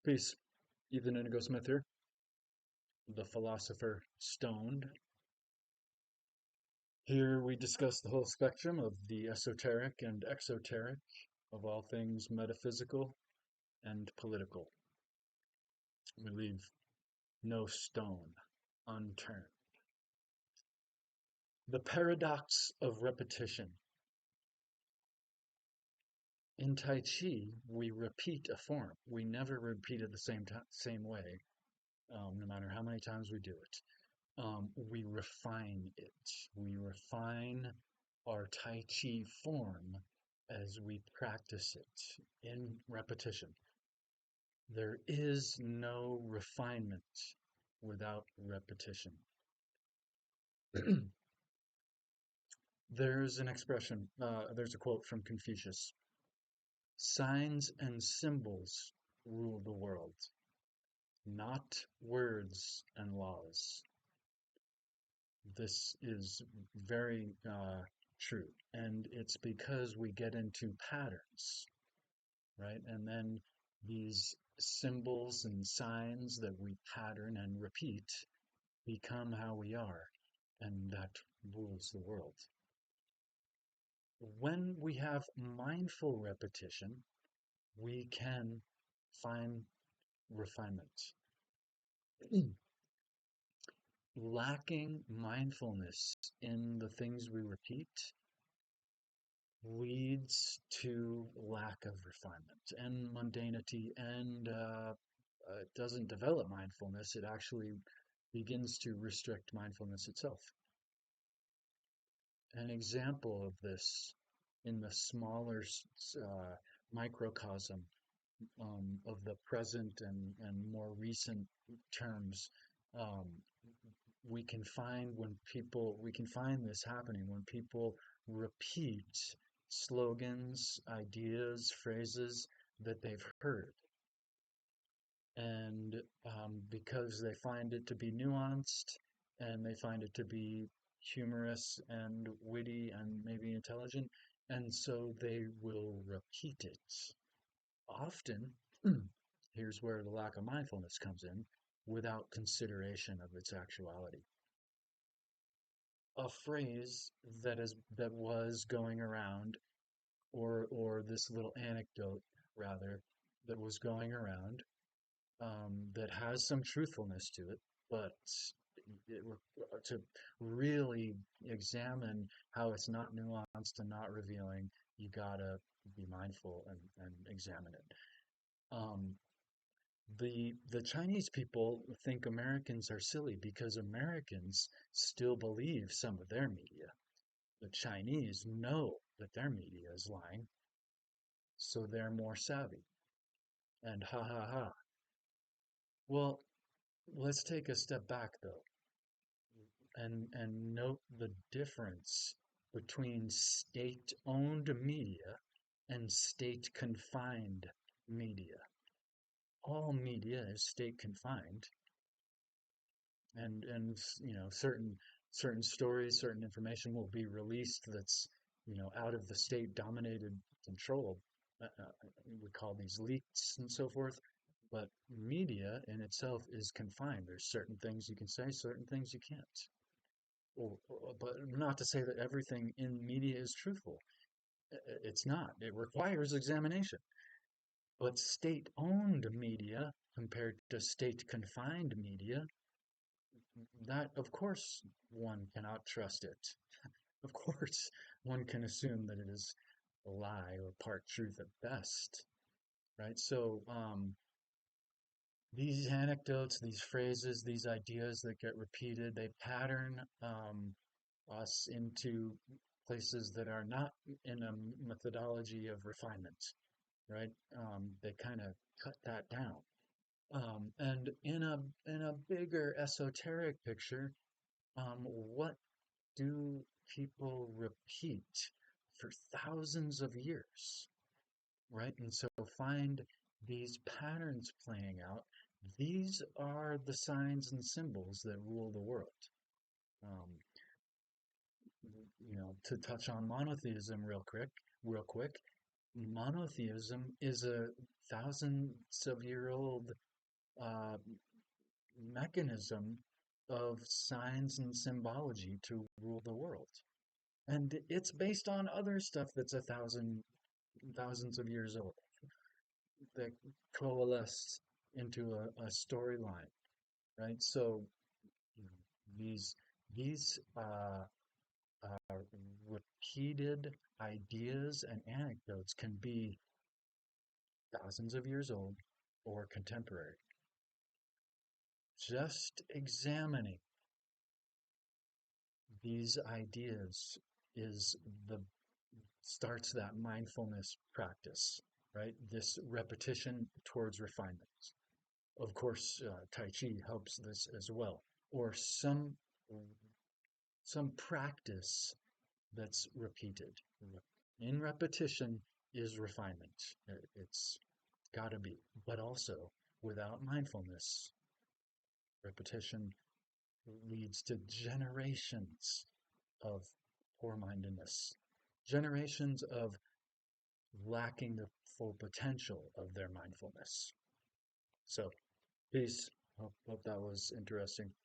Peace. Ethan Indigo Smith here, the philosopher stoned. Here we discuss the whole spectrum of the esoteric and exoteric, of all things metaphysical and political. We leave no stone unturned. The paradox of repetition. In Tai Chi, we repeat a form. We never repeat it the same way, no matter how many times we do it. We refine it. We refine our Tai Chi form as we practice it in repetition. There is no refinement without repetition. There's an expression, there's a quote from Confucius. Signs and symbols rule the world, not words and laws. This is very true. And it's because we get into patterns, right? And then these symbols and signs that we pattern and repeat become how we are, and that rules the world. When we have mindful repetition, we can find refinement. Lacking mindfulness in the things we repeat leads to lack of refinement and mundanity, and it doesn't develop mindfulness. It actually begins to restrict mindfulness itself. An example of this in the smaller microcosm of the present and more recent terms, um, we can find this happening when people repeat slogans, ideas, phrases that they've heard. And because they find it to be nuanced and they find it to be humorous and witty and maybe intelligent, and so they will repeat it. Often, here's where the lack of mindfulness comes in, without consideration of its actuality. A phrase that was going around, or this little anecdote rather, that was going around, that has some truthfulness to it, but it, to really examine how it's not nuanced and not revealing, you gotta be mindful and examine it. Um, the Chinese people think Americans are silly because Americans still believe some of their media. The Chinese know that their media is lying, so they're more savvy. And ha ha ha. Well, let's take a step back though and note the difference between state-owned media and state-confined media. All media is state-confined, and certain stories, certain information will be released that's out of the state-dominated control. We call these leaks and so forth. But media in itself is confined. There's certain things you can say, certain things you can't. But not to say that everything in media is truthful. It's not. It requires examination. But state-owned media compared to state-confined media, that of course one cannot trust it. Of course one can assume that it is a lie or part truth at best, right? So these anecdotes, these phrases, these ideas that get repeated, they pattern us into places that are not in a methodology of refinement, right? They kind of cut that down. And in a bigger esoteric picture, what do people repeat for thousands of years, right? And so find these patterns playing out. These are the signs and symbols that rule the world. Um, to touch on monotheism real quick, Monotheism is a thousands of year old uh, mechanism of signs and symbology to rule the world. And it's based on other stuff that's thousands of years old that coalesce into a storyline, right? So you know, these repeated ideas and anecdotes can be thousands of years old or contemporary. Just examining these ideas is the starts that mindfulness practice, right? This repetition towards refinement. Of course, Tai Chi helps this as well, or some practice that's repeated. In repetition is refinement. It's got to be, but also without mindfulness, repetition leads to generations of poor mindedness, generations of lacking the full potential of their mindfulness. So, peace. Hope that was interesting.